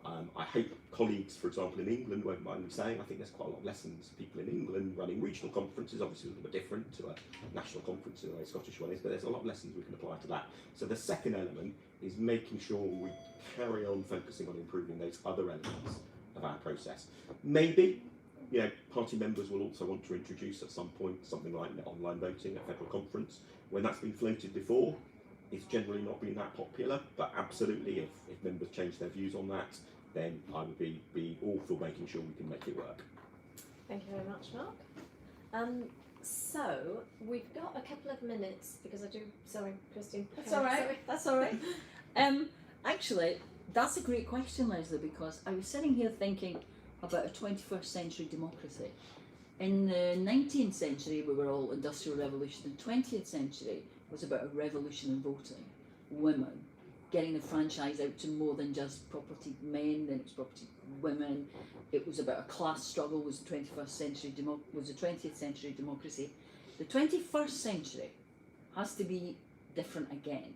I hope colleagues, for example, in England won't mind me saying, I think there's quite a lot of lessons people in England running regional conferences, obviously a little bit different to a national conference in the way Scottish one is, but there's a lot of lessons we can apply to that. So the second element is making sure we carry on focusing on improving those other elements of our process. Maybe, party members will also want to introduce at some point something like online voting at federal conference. When that's been floated before, it's generally not been that popular, but absolutely if members change their views on that, then I would be all for making sure we can make it work. Thank you very much, Mark. So we've got a couple of minutes because sorry, Christine. That's all right. Sorry. That's all right. Actually, that's a great question, Leslie, because I was sitting here thinking about a 21st century democracy. In the 19th century, we were all industrial revolution. The 20th century was about a revolution in voting, women, getting the franchise out to more than just property men, then it was property women. It was about a class struggle. Was the 21st century was the 20th century democracy. The 21st century has to be different again.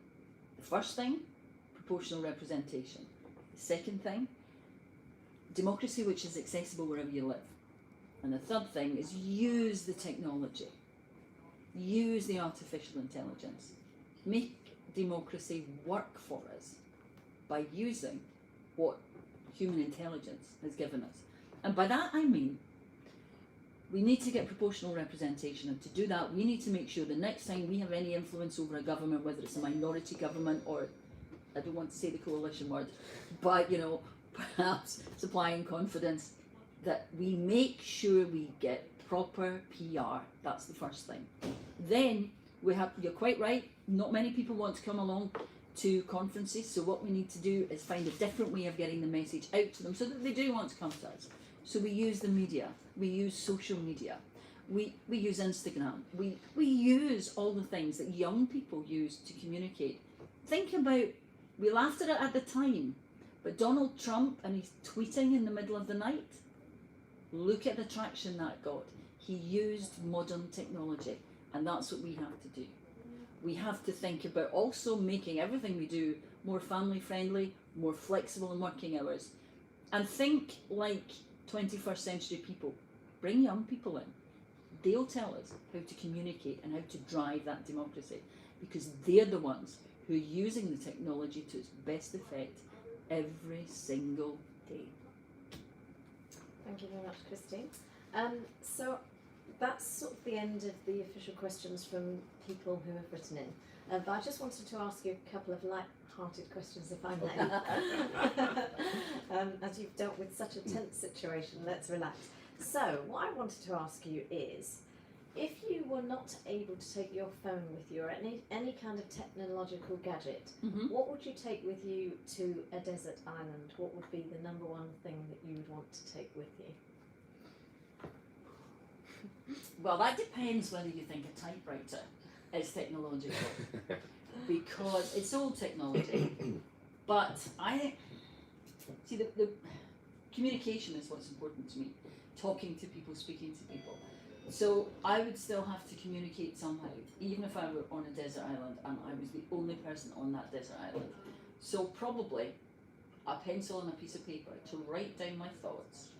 The first thing, proportional representation. The second thing, democracy which is accessible wherever you live. And the third thing is use the technology, use the artificial intelligence, make democracy work for us by using what human intelligence has given us. And by that I mean we need to get proportional representation, and to do that we need to make sure the next time we have any influence over a government, whether it's a minority government or, I don't want to say the coalition word, but perhaps supplying confidence, that we make sure we get proper PR. That's the first thing. Then you're quite right, not many people want to come along to conferences, so what we need to do is find a different way of getting the message out to them so that they do want to come to us. So we use the media, we use social media, we use Instagram, we use all the things that young people use to communicate. Think about, we laughed at it at the time, but Donald Trump and his tweeting in the middle of the night, look at the traction that got. He used modern technology, and that's what we have to do. We have to think about also making everything we do more family friendly, more flexible in working hours, and think like 21st century people. Bring young people in. They'll tell us how to communicate and how to drive that democracy, because they're the ones who are using the technology to its best effect every single day. Thank you very much, Christine. So that's sort of the end of the official questions from people who have written in. But I just wanted to ask you a couple of light-hearted questions, if I may. As you've dealt with such a tense situation, let's relax. So what I wanted to ask you is, if you were not able to take your phone with you or any kind of technological gadget, what would you take with you to a desert island? What would be the number one thing that you would want to take with you? Well, that depends whether you think a typewriter is technological, because it's old technology. But I think, see, the communication is what's important to me. Talking to people, speaking to people. So I would still have to communicate somehow, even if I were on a desert island and I was the only person on that desert island. So probably a pencil and a piece of paper to write down my thoughts,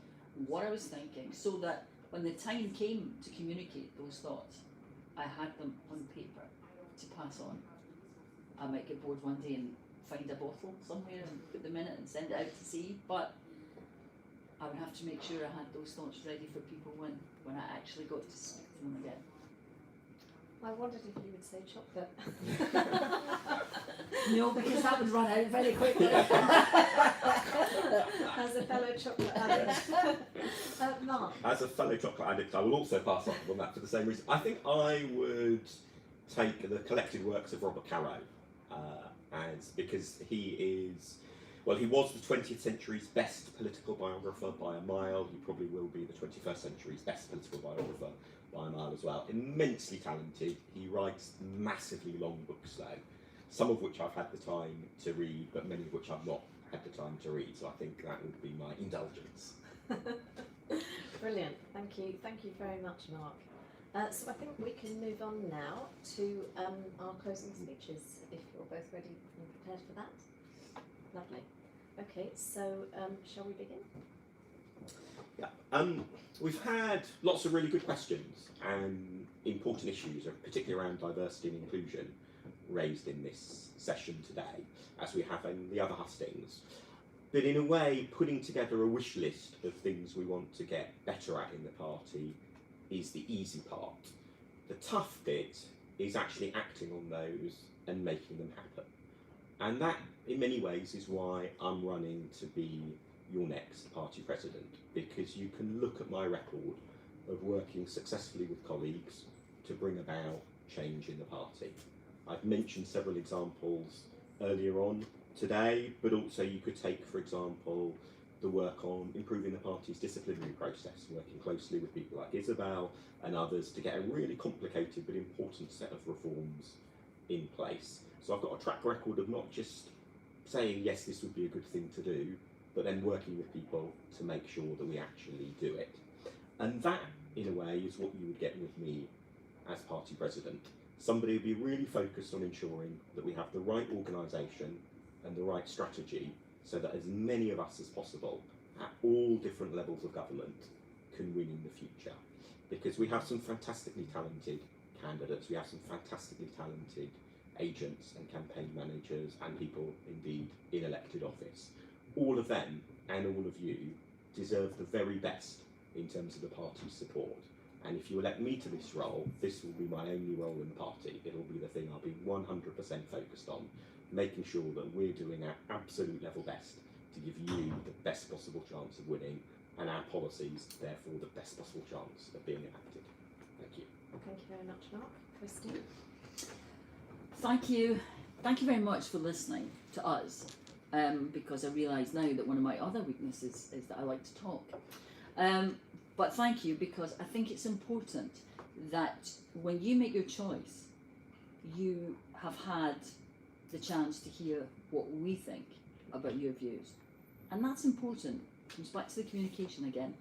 what I was thinking, so that when the time came to communicate those thoughts, I had them on paper to pass on. I might get bored one day and find a bottle somewhere and put them in it and send it out to sea, but I would have to make sure I had those thoughts ready for people when I actually got to speak to them again. I wondered if you would say chocolate. No, because that would run out very quickly. As a fellow chocolate addict. Mark? As a fellow chocolate addict, I will also pass on that for the same reason. I think I would take the collected works of Robert Caro, because he is, well, he was the 20th century's best political biographer by a mile. He probably will be the 21st century's best political biographer by a mile as well. Immensely talented. He writes massively long books though, some of which I've had the time to read, but many of which I've not had the time to read. So I think that would be my indulgence. Brilliant. Thank you very much, Mark. So I think we can move on now to our closing speeches, if you're both ready and prepared for that. Lovely. Okay, so shall we begin? Yeah. We've had lots of really good questions and important issues, particularly around diversity and inclusion, raised in this session today, as we have in the other hustings. But in a way, putting together a wish list of things we want to get better at in the party is the easy part. The tough bit is actually acting on those and making them happen. And that, in many ways, is why I'm running to be your next party president, because you can look at my record of working successfully with colleagues to bring about change in the party. I've mentioned several examples earlier on today, but also you could take, for example, the work on improving the party's disciplinary process, working closely with people like Isabel and others to get a really complicated but important set of reforms in place. So I've got a track record of not just saying, yes, this would be a good thing to do, but then working with people to make sure that we actually do it. And that, in a way, is what you would get with me as party president. Somebody who'd be really focused on ensuring that we have the right organisation and the right strategy so that as many of us as possible at all different levels of government can win in the future. Because we have some fantastically talented candidates, we have some fantastically talented agents and campaign managers and people indeed in elected office. All of them and all of you deserve the very best in terms of the party's support. And if you elect me to this role, this will be my only role in the party. It'll be the thing I'll be 100% focused on, making sure that we're doing our absolute level best to give you the best possible chance of winning, and our policies, therefore, the best possible chance of being enacted. Thank you. Thank you very much, Mark. Christine? Thank you. Thank you very much for listening to us, because I realise now that one of my other weaknesses is that I like to talk. But thank you, because I think it's important that when you make your choice, you have had the chance to hear what we think about your views. And that's important. It comes back to the communication again.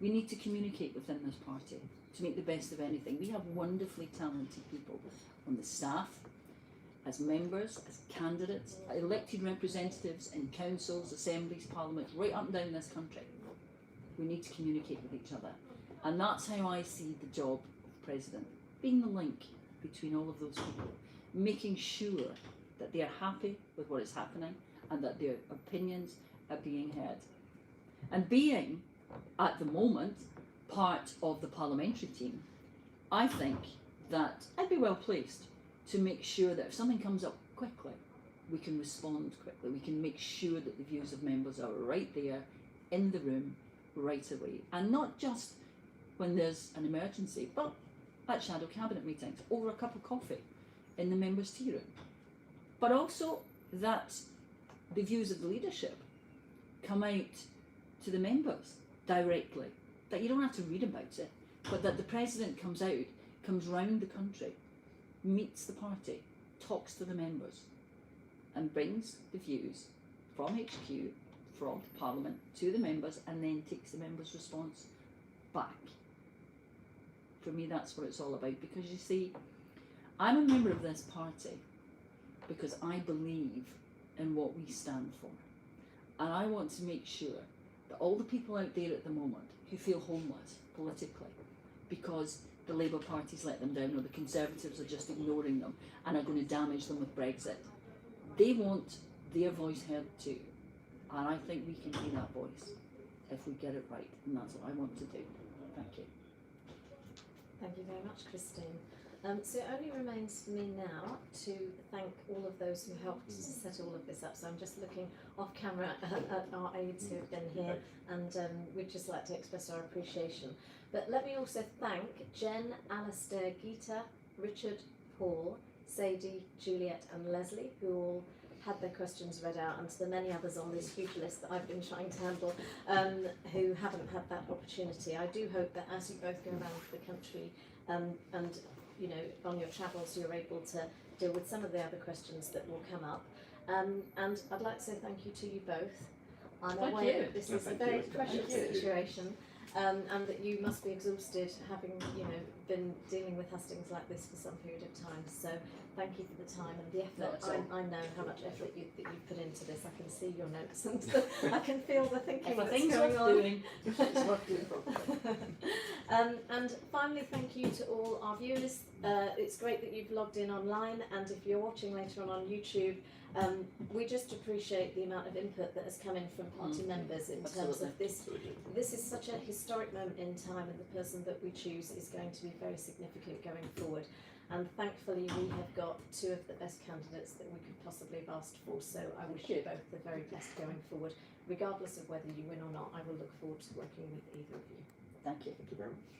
We need to communicate within this party to make the best of anything. We have wonderfully talented people on the staff, as members, as candidates, elected representatives in councils, assemblies, parliaments, right up and down this country. We need to communicate with each other. And that's how I see the job of president, being the link between all of those people, making sure that they are happy with what is happening and that their opinions are being heard. And being at the moment, part of the parliamentary team, I think that I'd be well placed to make sure that if something comes up quickly, we can respond quickly. We can make sure that the views of members are right there in the room right away. And not just when there's an emergency, but at shadow cabinet meetings, over a cup of coffee in the members' tea room. But also that the views of the leadership come out to the members directly, that you don't have to read about it, but that the president comes out, comes round the country, meets the party, talks to the members, and brings the views from HQ, from Parliament, to the members, and then takes the members' response back. For me, that's what it's all about, because you see, I'm a member of this party because I believe in what we stand for. And I want to make sure that all the people out there at the moment who feel homeless politically because the Labour Party's let them down or the Conservatives are just ignoring them and are going to damage them with Brexit, they want their voice heard too. And I think we can be that voice if we get it right, and that's what I want to do. Thank you. Thank you very much, Christine. So it only remains for me now to thank all of those who helped to set all of this up. So I'm just looking off camera at our aides who have been here, and we'd just like to express our appreciation. But let me also thank Jen, Alistair, Geeta, Richard, Paul, Sadie, Juliet and Leslie, who all had their questions read out, and to the many others on this huge list that I've been trying to handle who haven't had that opportunity. I do hope that as you both go around the country and you know, on your travels, you're able to deal with some of the other questions that will come up. And I'd like to say thank you to you both. I'm aware that this is a very precious situation, and that you must be exhausted having, you know, been dealing with Hustings like this for some period of time. So thank you for the time and the effort. I know how much effort that you put into this. I can see your notes and I can feel the thinking that's going on. Doing, it's worth doing properly. And finally, thank you to all our viewers. It's great that you've logged in online, and if you're watching later on YouTube, we just appreciate the amount of input that has come in from party members in terms of this. This is such a historic moment in time, and the person that we choose is going to be very significant going forward. And thankfully, we have got two of the best candidates that we could possibly have asked for. So I wish you both the very best going forward. Regardless of whether you win or not, I will look forward to working with either of you. Thank you. Thank you very much.